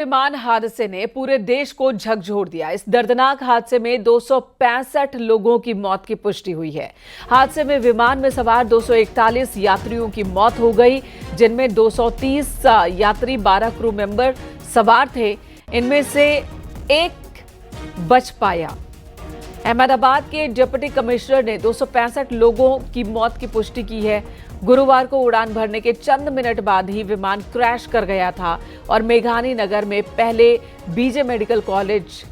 विमान हादसे ने पूरे देश को झकझोर दिया। इस दर्दनाक हादसे में 265 लोगों की मौत की पुष्टि हुई है। हादसे में विमान में सवार 241 यात्रियों की मौत हो गई, जिनमें 230 यात्री 12 क्रू मेंबर सवार थे। इनमें से एक बच पाया। अहमदाबाद के डिप्टी कमिश्नर ने 265 लोगों की मौत की पुष्टि की है। गुरुवार को उड़ान भरने के चंद मिनट बाद ही विमान क्रैश कर गया था और मेघानी नगर में पहले बीजे मेडिकल कॉलेज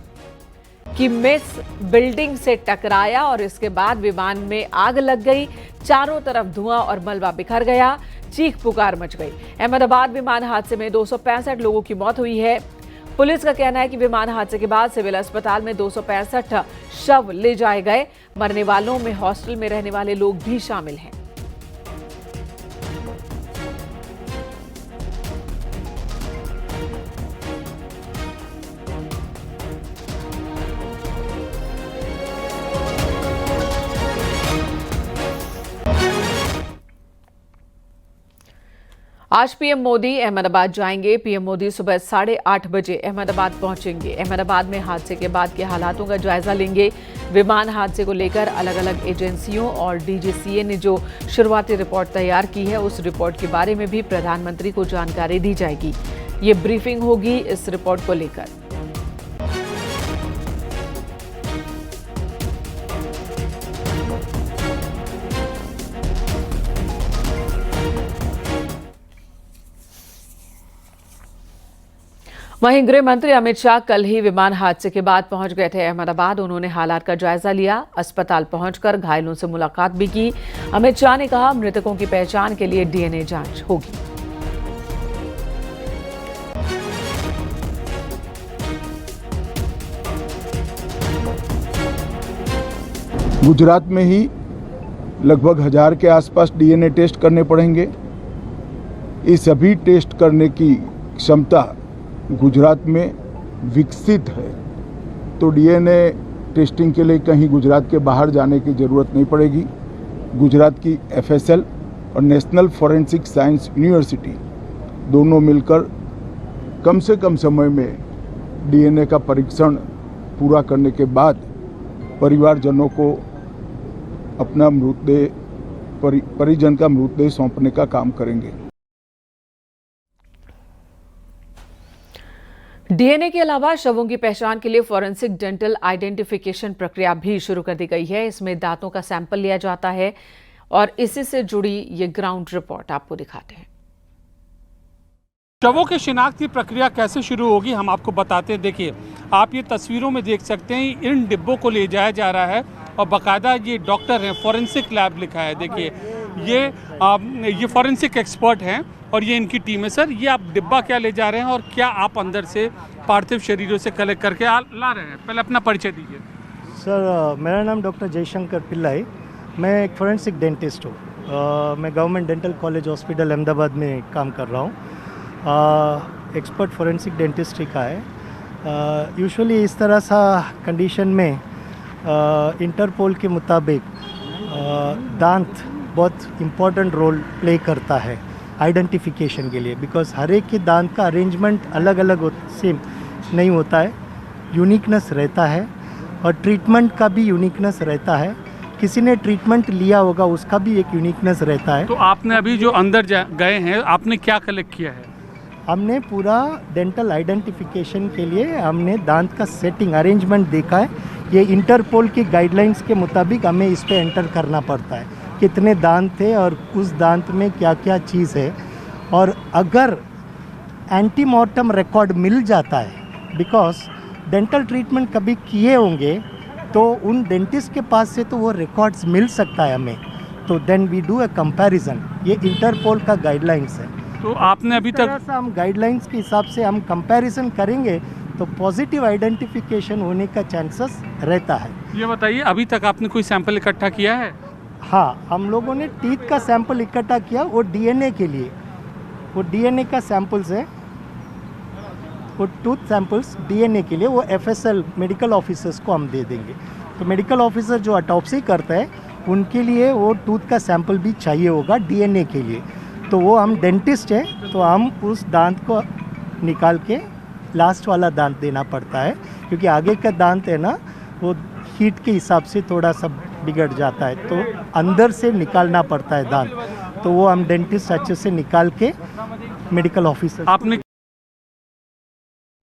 की मेस बिल्डिंग से टकराया और इसके बाद विमान में आग लग गई। चारों तरफ धुआं और मलबा बिखर गया, चीख पुकार मच गई। अहमदाबाद विमान हादसे में 265 लोगों की मौत हुई है। पुलिस का कहना है कि विमान हादसे के बाद सिविल अस्पताल में 265 शव ले जाए गए। मरने वालों में हॉस्टल में रहने वाले लोग भी शामिल हैं। आज पीएम मोदी अहमदाबाद जाएंगे। पीएम मोदी सुबह 8:30 बजे अहमदाबाद पहुंचेंगे। अहमदाबाद में हादसे के बाद के हालातों का जायजा लेंगे। विमान हादसे को लेकर अलग अलग एजेंसियों और डीजीसीए ने जो शुरुआती रिपोर्ट तैयार की है, उस रिपोर्ट के बारे में भी प्रधानमंत्री को जानकारी दी जाएगी। ये ब्रीफिंग होगी इस रिपोर्ट को लेकर। वहीं गृह मंत्री अमित शाह कल ही विमान हादसे के बाद पहुंच गए थे अहमदाबाद। उन्होंने हालात का जायजा लिया, अस्पताल पहुंचकर घायलों से मुलाकात भी की। अमित शाह ने कहा, मृतकों की पहचान के लिए डीएनए जांच होगी। गुजरात में ही लगभग 1000 के आसपास डीएनए टेस्ट करने पड़ेंगे। ये सभी टेस्ट करने की क्षमता गुजरात में विकसित है, तो डीएनए टेस्टिंग के लिए कहीं गुजरात के बाहर जाने की ज़रूरत नहीं पड़ेगी। गुजरात की एफएसएल और नेशनल फॉरेंसिक साइंस यूनिवर्सिटी दोनों मिलकर कम से कम समय में डीएनए का परीक्षण पूरा करने के बाद परिवारजनों को अपना मृतदेह परिजन का मृतदेह सौंपने का काम करेंगे। डीएनए के अलावा शवों की पहचान के लिए फॉरेंसिक डेंटल आइडेंटिफिकेशन प्रक्रिया भी शुरू कर दी गई है। इसमें दांतों का सैंपल लिया जाता है और इसी से जुड़ी ये ग्राउंड रिपोर्ट आपको दिखाते हैं। शवों के शिनाख्त की प्रक्रिया कैसे शुरू होगी, हम आपको बताते हैं। देखिए, आप ये तस्वीरों में देख सकते हैं, इन डिब्बों को ले जाया जा रहा है और बाकायदा ये डॉक्टर हैं, फॉरेंसिक लैब लिखा है। देखिए, ये फॉरेंसिक एक्सपर्ट हैं और ये इनकी टीम है। सर, ये आप डिब्बा क्या ले जा रहे हैं और क्या आप अंदर से पार्थिव शरीरों से कलेक्ट करके ला रहे हैं? पहले अपना परिचय दीजिए। सर, मेरा नाम डॉक्टर जयशंकर पिल्लाई, मैं एक फॉरेंसिक डेंटिस्ट हूँ। मैं government dental college hospital Ahmedabad में काम कर रहा हूँ। एक्सपर्ट फॉरेंसिक डेंटिस्ट्री का है। यूजुअली इस तरह सा कंडीशन में इंटरपोल के मुताबिक दांत बहुत इम्पोर्टेंट रोल प्ले करता है आइडेंटिफिकेशन के लिए, बिकॉज हर एक के दांत का अरेंजमेंट अलग अलग सेम नहीं होता है, यूनिकनेस रहता है और ट्रीटमेंट का भी यूनिकनेस रहता है। किसी ने ट्रीटमेंट लिया होगा उसका भी एक यूनिकनेस रहता है। तो आपने अभी जो अंदर गए हैं, आपने क्या कलेक्ट किया है? हमने पूरा डेंटल आइडेंटिफिकेशन के लिए हमने दांत का सेटिंग अरेंजमेंट देखा है। ये इंटरपोल की गाइडलाइंस के मुताबिक हमें इस पे एंटर करना पड़ता है, कितने दांत थे और उस दांत में क्या क्या चीज़ है। और अगर एंटीमॉर्टम रिकॉर्ड मिल जाता है, बिकॉज डेंटल ट्रीटमेंट कभी किए होंगे तो उन डेंटिस्ट के पास से तो वो रिकॉर्ड्स मिल सकता है हमें, तो then we do a comparison. ये इंटरपोल का गाइडलाइंस है। तो आपने अभी तक हम गाइडलाइंस के हिसाब से हम कंपैरिजन करेंगे तो पॉजिटिव आइडेंटिफिकेशन होने का चांसेस रहता है। ये बताइए, अभी तक आपने कोई सैंपल इकट्ठा किया है? हाँ, हम लोगों ने टीथ का सैंपल इकट्ठा किया, वो डीएनए के लिए। वो डीएनए का सैंपल्स है, वो टूथ सैंपल्स डीएनए के लिए वो एफएसएल मेडिकल ऑफिसर्स को हम दे देंगे। तो मेडिकल ऑफिसर जो ऑटोप्सी करता है उनके लिए वो टूथ का सैंपल भी चाहिए होगा डीएनए के लिए। तो वो हम डेंटिस्ट हैं, तो हम उस दांत को निकाल के लास्ट वाला दांत देना पड़ता है, क्योंकि आगे का दांत है ना वो हीट के हिसाब से थोड़ा सा बिगड़ जाता है, तो अंदर से निकालना पड़ता है दांत, तो वो हम डेंटिस्ट अच्छे से निकाल के मेडिकल ऑफिसर आपने